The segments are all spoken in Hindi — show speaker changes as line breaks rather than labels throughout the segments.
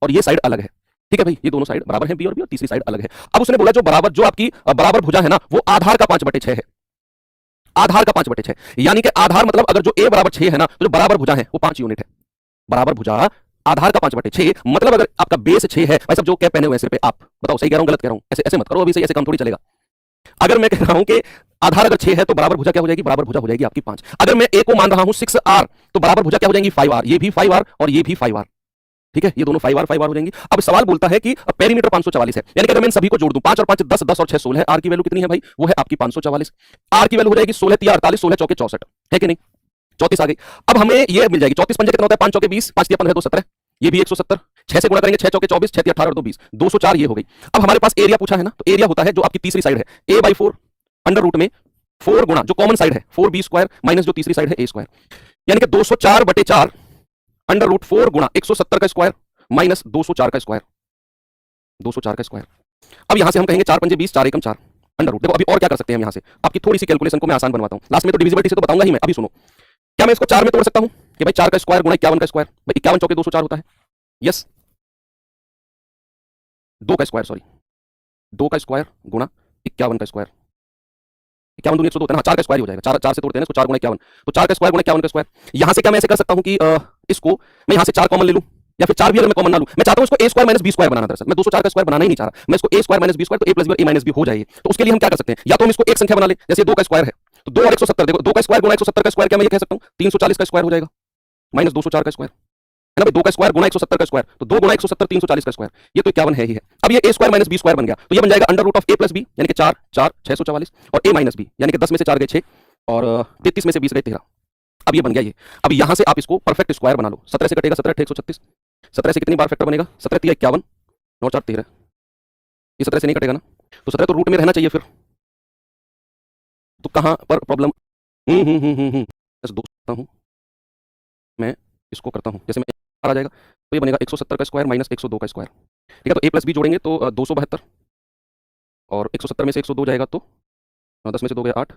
और ये साइड अलग है। ठीक है भाई, ये दोनों साइड बराबर है, बी और तीसरी साइड अलग है। अब उसने बोला जो बराबर, जो आपकी बराबर भुजा है ना, वो आधार का 5/6 है। आधार का 5/6, यानी कि आधार मतलब अगर जो a बराबर 6 है ना, तो जो बराबर भुजा है वो 5 यूनिट है। बराबर भुजा आधार का 5/6, मतलब अगर आपका बेस 6 है, भाई सब जो कैप पहने हुए सिर पे, आप बताओ सही कह रहा हूं गलत कह रहा हूं? ऐसे ऐसे मत करो, अभी से ऐसे काम थोड़ी चलेगा। अगर मैं कह रहा हूं कि आधार अगर 6 है तो बराबर भुजा क्या हो जाएगी? बराबर भुजा हो जाएगी आपकी 5। अगर मैं a को मान रहा हूं 6r, तो बराबर भुजा क्या हो जाएगी? 5r। ये भी 5r और ये भी 5r। ठीक है, ये दोनों 5r हो जाएंगी। अब सवाल बोलता है कि पेरीमीटर 544 है, यानी कि अगर मैं इन सभी को जोड़ दूं, 5 और 5 10, 10 और 6 16, r की वैल्यू कितनी है भाई? वो है आपकी 544। r की वैल्यू हो जाएगी 16 3 48, 16 चौके 64, है कि नहीं? 34 आ गई। अब हमें ये मिल जाएगी 34 पंजे कितना होता है? 5 चौके 20, 5 15 2 17, ये भी 170। 6 से गुणा करेंगे 6 चौके 24, 6 18 और 2 20, 204 ये हो गई। अब हमारे पास एरिया पूछा है ना, तो एरिया होता है जो आपकी तीसरी साइड है a/4 अंडर रूट में 4 गुणा जो कॉमन साइड है 4b² माइनस जो तीसरी साइड है a², यानी कि 204/4 अंडर रूट 4 गुणा 170 का स्क्वायर माइनस 204 का स्क्वायर, 204 का स्क्वायर। अब यहां से हम कहेंगे 4 पंजे 20, 4 एकम 4 अंडर रूट। देखो अभी और क्या कर सकते हैं हम यहां से, आपकी थोड़ी सी कैलकुलेशन को मैं आसान बनवाता हूं। लास्ट में तो डिविजिबिलिटी से तो बताऊंगा ही मैं, अभी सुनो। क्या मैं इसको 4 में तोड़ सकता हूं कि भाई 4 का स्क्वायर गुणा 51 का स्क्वायर? भाई 51 चौके 204 होता है। यस, 2 का स्क्वायर, सॉरी 2 का स्क्वायर गुणा 51 का स्क्वायर। 51 दूनी 102 होता है ना, 4 का स्क्वायर हो जाएगा। 4 से तोड़ते हैं इसको, 4 गुणा 51, तो 4 का स्क्वायर गुणा 51 का स्क्वायर। यहां से क्या मैं ऐसे कर सकता हूं कि इसको मैं यहां से 4 कॉमन ले लूं, या फिर 4 भी अगर मैं कॉमन ना लूं, मैं चाहता हूं इसको a² माइनस b² बनाना। दरअसल मैं 204 का स्क्वायर बनाना ही नहीं चाह रहा, मैं इसको a² माइनस b² तो a प्लस b और a माइनस b हो जाएगी। तो उसके लिए हम क्या कर सकते हैं, या तो हम इसको एक संख्या बना ले, जैसे 2 का स्क्वायर है तो 2 और 170, देखो 2 का स्क्वायर गुणा 170 का स्क्वायर, क्या मैं ये कह सकता हूं 340 का स्क्वायर हो जाएगा माइनस 204 का स्क्वायर, है ना भाई? 2 का स्क्वायर गुणा 170 का स्क्वायर, तो 2 गुणा 170 340 का स्क्वायर, ये तो 51 है ही है। अब ये a² माइनस b² बन गया, तो ये बन जाएगा under root of a plus b, यानी कि 4 4 644 और a माइनस b, यानी कि 10 में से 4 गए 6 और 33 में से 20 गए 13। अब ये बन गया ये। अब यहां से आप इसको परफेक्ट स्क्वायर बना लो। 17 से कटेगा 17 8 136, 17 से कितनी बार फैक्टर बनेगा? 17 3 51, 9 4 13, ये 17 से नहीं कटेगा ना, तो 17 तो रूट में रहना चाहिए फिर, तो कहां पर प्रॉब्लम? बस दो करता हूं मैं, इसको करता हूं, जैसे मैं आ जाएगा तो ये बनेगा 170 का स्क्वायर माइनस 102 का स्क्वायर। ठीक है, तो a प्लस b जोड़ेंगे तो 272 और 170 में से 102 जाएगा तो 10 में से 2 गया 8।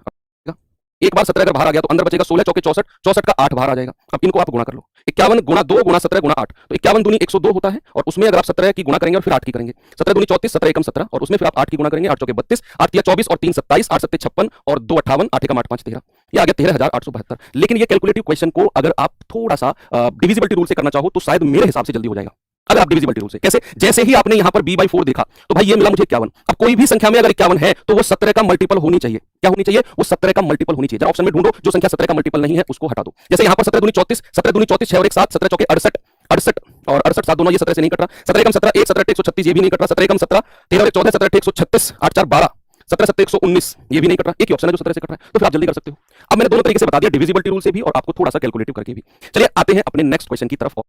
एक बार 17 अगर बाहर आ गया तो अंदर बचेगा 16 चौके 64, 64 का 8 बाहर आ जाएगा। अब इनको आप गुणा कर लो, 51 गुणा 2 गुणा 17 गुणा 8, तो 51 दूनी 102 होता है, और उसमें अगर आप 17 की गुणा करेंगे और फिर 8 की करेंगे, 17 दूनी 34, 17 एकम 17, और उसमें फिर आप 8 की गुणा करेंगे, 8 चौके 32, 8 तिया 24 और 3 27, 8 सत्ते 56 और 2 58, 8 एकम 8 5 13, ये आ गया 13,872। लेकिन ये कैलकुलेटिव क्वेश्चन को अगर आप थोड़ा सा डिविजिबिलिटी रूल से करना चाहो तो शायद मेरे हिसाब से जल्दी हो जाएगा। अगर आप डिविजिबिलिटी रूल से कैसे, जैसे ही आपने यहां पर b/4 देखा तो भाई ये मिला मुझे 51। अब कोई भी संख्या में अगर 51 है तो वो 17 का मल्टीपल होनी चाहिए। क्या होनी चाहिए? वो 17 का मल्टीपल होनी चाहिए। जरा ऑप्शन में ढूंढो जो संख्या 17 का मल्टीपल नहीं है उसको हटा दो। जैसे यहां पर 17 दूनी 34, 17 दूनी 34, 6 और 1 7, 17 चौके 68, 68 और 68 7 दोनों, ये 17 से नहीं कट रहा। 17 एकम 17 1, 17 136, ये भी नहीं कट रहा। 17 एकम 17, 13 और 1 14, 17 136, 8 4 12, 17 7 119, ये भी नहीं कट रहा। एक ही ऑप्शन है जो 17 से कट रहा है, तो फिर आप जल्दी कर सकते हो। अब मैंने दोनों तरीके से बता दिया, डिविजिबिलिटी रूल से भी और आपको थोड़ा सा कैलकुलेटिव करके भी। चलिए आते हैं अपने नेक्स्ट क्वेश्चन की तरफ।